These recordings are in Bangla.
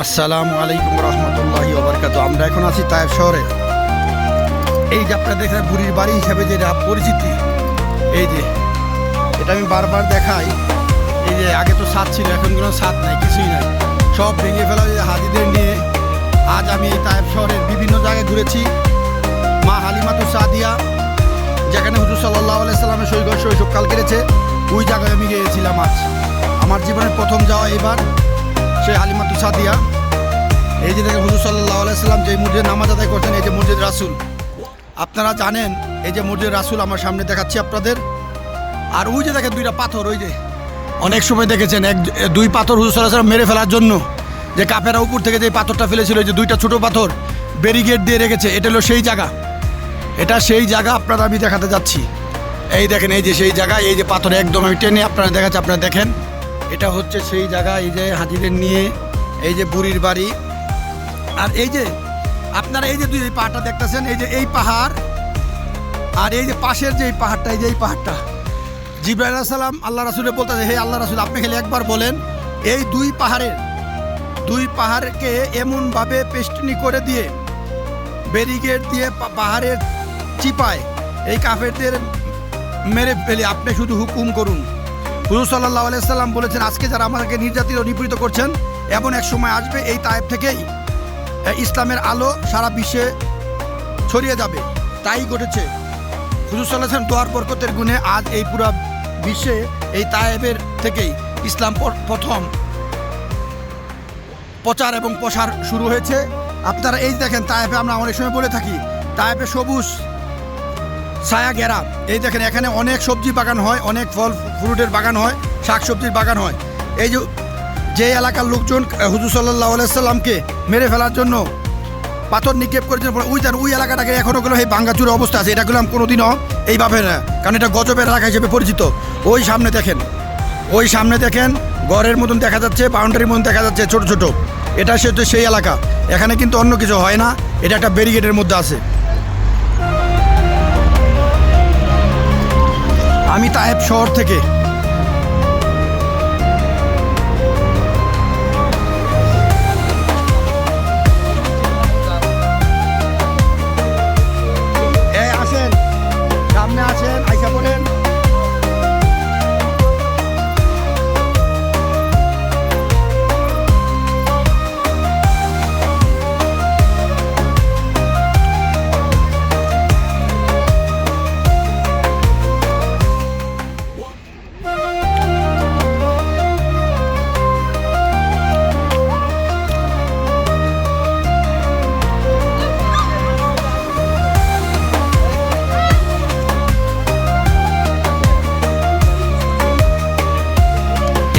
আসসালামু আলাইকুম রহমতুল্লাহি ওয়া বারাকাতুহু। আমরা এখন আছি তায়েফ শহরে। এই যে আপনারা দেখেন বুড়ির বাড়ি হিসেবে যেটা পরিচিতি, এই যে এটা আমি বারবার দেখাই। এই যে আগে তো ছাদ ছিল, এখন কোনো ছাদ নাই, কিছুই নাই, সব ভেঙে ফেলা হয়েছে হাজিদের নিয়ে। আজ আমি এই তায়েফ শহরের বিভিন্ন জায়গায় ঘুরেছি। মা হালিমাতুস সাদিয়া, যেখানে হুজুর সাল্লাল্লাহু আলাইহি সাল্লামের শৈশবকাল কেটেছে, ওই জায়গায় আমি গিয়েছিলাম। আজ আমার জীবনের প্রথম যাওয়া এবার সেই হালিমাতুস সাদিয়া। এই যে দেখেন হুজুর সাল্লাল্লাহু আলাইহি সাল্লাম যে মসজিদে নামাজ আদায় করতেন, এই যে মসজিদ রাসূল। আপনারা জানেন এই যে মসজিদ রাসূল আমার সামনে দেখাচ্ছি আপনাদের। আর ওই যে দেখেন দুইটা পাথর, ওই যে অনেক সময় দেখেছেন দুই পাথর হুজুর সাল্লাল্লাহু আলাইহি সাল্লাম মেরে ফেলার জন্য যে কাফেররা উপর থেকে যে পাথরটা ফেলেছিল, যে দুইটা ছোট পাথর ব্যারিকেড দিয়ে রেখেছে, এটা হলো সেই জায়গা। এটা সেই জায়গা আপনারা আমি দেখাতে যাচ্ছি। এই দেখেন এই যে সেই জায়গা, এই যে পাথর একদম আমি টেনে আপনারা দেখাচ্ছি, আপনারা দেখেন এটা হচ্ছে সেই জায়গা। এই যে হাজিদের নিয়ে এই যে বুড়ির বাড়ি। আর এই যে আপনারা এই যে দুই পাহাড়টা দেখতেছেন, এই যে এই পাহাড় আর এই যে পাশের যে এই পাহাড়টা, এই যে এই পাহাড়টা জিবরাইল আলাইহিস সালাম আল্লাহ রাসূলের বলতেছে, হে আল্লাহ রাসূল, আপনি খালি একবার বলেন এই দুই পাহাড়কে এমনভাবে পেস্টনি করে দিয়ে ব্যারিকেড দিয়ে পাহাড়ের চিপায় এই কাফেরদের মেরে ফেলে আপনি শুধু হুকুম করুন। হুজুর সাল্লাল্লাহু আলাইহি সাল্লাম বলেছেন, আজকে যারা আমাদেরকে নির্যাতিত নিপীড়িত করছেন, এমন এক সময় আসবে এই তায়েফ থেকেই ইসলামের আলো সারা বিশ্বে ছড়িয়ে যাবে। তাই ঘটেছে। হুজুর সাল্লাল্লাহু আলাইহি ওয়াসাল্লাম দোয়ার বরকতের গুণে আজ এই পুরো বিশ্বে এই তায়েফের থেকেই ইসলাম প্রথম প্রচার এবং প্রসার শুরু হয়েছে। আপনারা এই দেখেন তায়েফে, আমরা অনেক সময় বলে থাকি তায়েফে সবুজ ছায়া ঘেরা। এই দেখেন এখানে অনেক সবজি বাগান হয়, অনেক ফল ফ্রুটের বাগান হয়, শাক সবজির বাগান হয়। এই যে এলাকার লোকজন হুজুর সাল্লাল্লাহু আলাইহি সাল্লামকে মেরে ফেলার জন্য পাথর নিক্ষেপ করেছেন, ওই এলাকাটাকে এখনও গেলো এই ভাঙ্গাচুর অবস্থা আছে। এটা গেলাম কোনোদিনও এইভাবে না, কারণ এটা গজবের এলাকা হিসেবে পরিচিত। ওই সামনে দেখেন ঘরের মতন দেখা যাচ্ছে, বাউন্ডারির মতন দেখা যাচ্ছে ছোট ছোট, এটা সেই এলাকা। এখানে কিন্তু অন্য কিছু হয় না, এটা একটা ব্যারিকেডের মধ্যে আছে। আমি তায়েফ শহর থেকে আসেন, সামনে আসেন, আইসা পড়েন।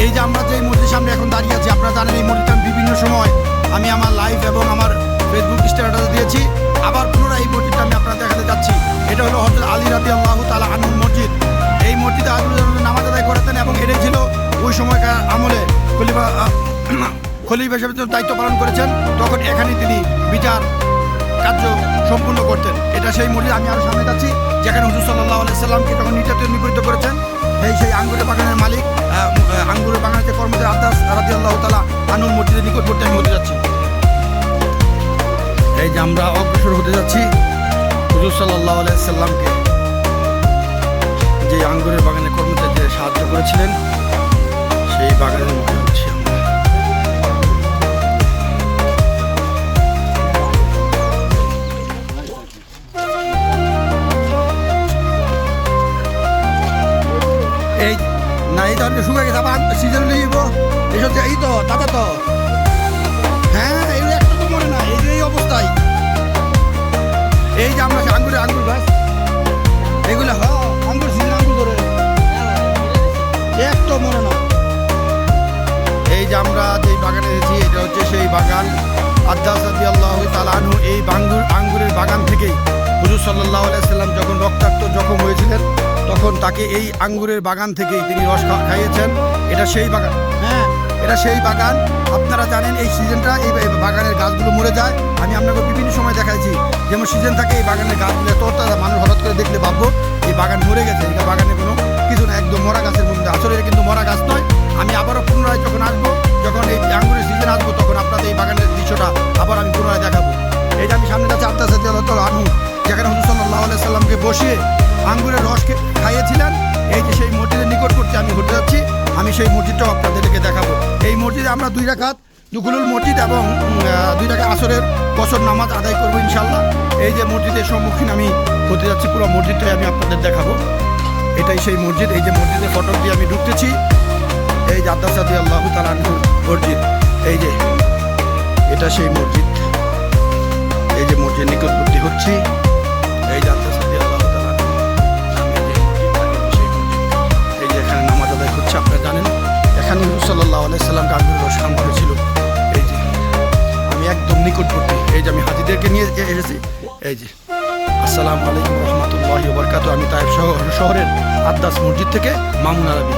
এই যে আমরা যে মসজিদের সামনে এখন দাঁড়িয়ে আছি, আপনারা জানেন এই মসজিদটা বিভিন্ন সময় আমি আমার লাইভ এবং আমার ফেসবুক স্ট্যাটাসে দিয়েছি। আবার পুনরায় এই মসজিদটা আমি আপনারা দেখাতে যাচ্ছি। এটা হলো হযরত আলী রাদিয়াল্লাহু তাআলা আনহুর মসজিদ। এই মসজিদে আল্লাহ নামাজ আদায় করাতেন এবং এটাই ছিল ওই সময়কার আমলে খলিফা হিসেবে দায়িত্ব পালন করেছেন, তখন এখানেই তিনি বিচার কার্য সম্পূর্ণ করতেন। এটা সেই মসজিদ। আমি আরও সামনে যাচ্ছি, যেখানে হুজুর সাল্লাল্লাহু আলাইহি সাল্লামকে তখন নির্যাতিত নিপীড়িত করেছেন সেই আঙ্গুরের বাগানের মালিক, আঙ্গুরের বাগানের যে কর্মচারী আব্বাস রাদিয়াল্লাহু তাআলা আনহুর মসজিদের নিকটবর্তী আমি হতে যাচ্ছি। এই যে আমরা অগ্রসর হতে যাচ্ছি হুজুর সাল্লাল্লাহু আলাইহি সাল্লামকে যে আঙ্গুরের বাগানের কর্মচারী যে সাহায্য করেছিলেন, সেই বাগানের মধ্যে হচ্ছি আমরা। এই না, এই ধরনের শুকিয়ে গেছে, আবার সিজন নিব এইসব এই তো তাতে তো হ্যাঁ, এই একটা তো মনে না, এই অবস্থায়। এই যে আমরা আঙ্গুর গাছ এগুলো আঙ্গুর সিজন আঙ্গুর ধরে এক তো মনে না। এই যে আমরা যেই বাগানে এসেছি, এটা হচ্ছে সেই বাগান আব্বাস রাদিয়াল্লাহু তাআলা আনহু। এই আঙ্গুরের বাগান থেকেই হুজুর সাল্লাল্লাহু আলাইহি সাল্লাম যখন রক্তাক্ত জখম হয়েছিলেন, তখন তাকে এই আঙ্গুরের বাগান থেকেই তিনি রস খাইয়েছেন। এটা সেই বাগান, হ্যাঁ এটা সেই বাগান। আপনারা জানেন এই সিজনটা এই বাগানের গাছগুলো মরে যায়। আমি আপনাকে বিভিন্ন সময় দেখাইছি, যেমন সিজন থাকে এই বাগানের গাছগুলো তোরতাজা, মানুষ হঠাৎ করে দেখলে ভাববো এই বাগান মরে গেছে। এই বাগানে কোনো কিছু না, একদম মরা গাছের মধ্যে। আসলে এটা কিন্তু মরা গাছ নয়, আমি আবারও পুনরায় যখন আসবো, যখন এই আঙ্গুরের সিজন আসবো, তখন আপনাদের এই বাগানের দৃশ্যটা আবার আমি পুনরায় দেখাবো। এই যে আমি সামনে যাচ্ছি আত্মাস রাদিয়াল্লাহু আনহু, যেখানে হুজুর সাল্লাল্লাহু আলাইহি সাল্লামকে বসিয়ে আঙ্গুরের রস খাইয়েছিলেন। এই যে সেই মসজিদের নিকটবর্তী আমি হেঁটে যাচ্ছি, আমি সেই মসজিদটাও আপনাদেরকে দেখাবো। এই মসজিদে আমরা 2 রাকাত দুকুলুল মসজিদ এবং 2 রাকাত আসরের বছর নামাজ আদায় করবো ইনশাল্লাহ। এই যে মসজিদের সম্মুখীন আমি হতে যাচ্ছি, পুরো মসজিদটাই আমি আপনাদের দেখাবো। এটাই সেই মসজিদ। এই যে মসজিদের ফটক দিয়ে আমি ঢুকতেছি, এই যে আব্বাস রাদিয়াল্লাহু তাআলা আনহুর মসজিদ। এই যে এটা সেই মসজিদ। এই যে মসজিদ নিকটবর্তী হচ্ছি, এই যে আব্বাস রাদিয়াল্লাহু তাআলা আনহু নামে যে মসজিদটা, সেই মসজিদ। এই যে এখানে নামাজ আদায় হচ্ছে। আপনারা জানেন এখানে হুজুর সাল্লাল্লাহু আলাইহি সাল্লামকে আঙ্গুরের রস খাওয়ানো হয়েছিল। এই যে আমি একদম নিকটবর্তী। এই যে আমি হাজিদেরকে নিয়ে এসেছি। এই যে আসসালামু আলাইকুম রহমতুল্লাহি ওয়া বারাকাতুহু। আমি তায়েফ শহরের আদ্দাস মসজিদ থেকে মামুন আরবি।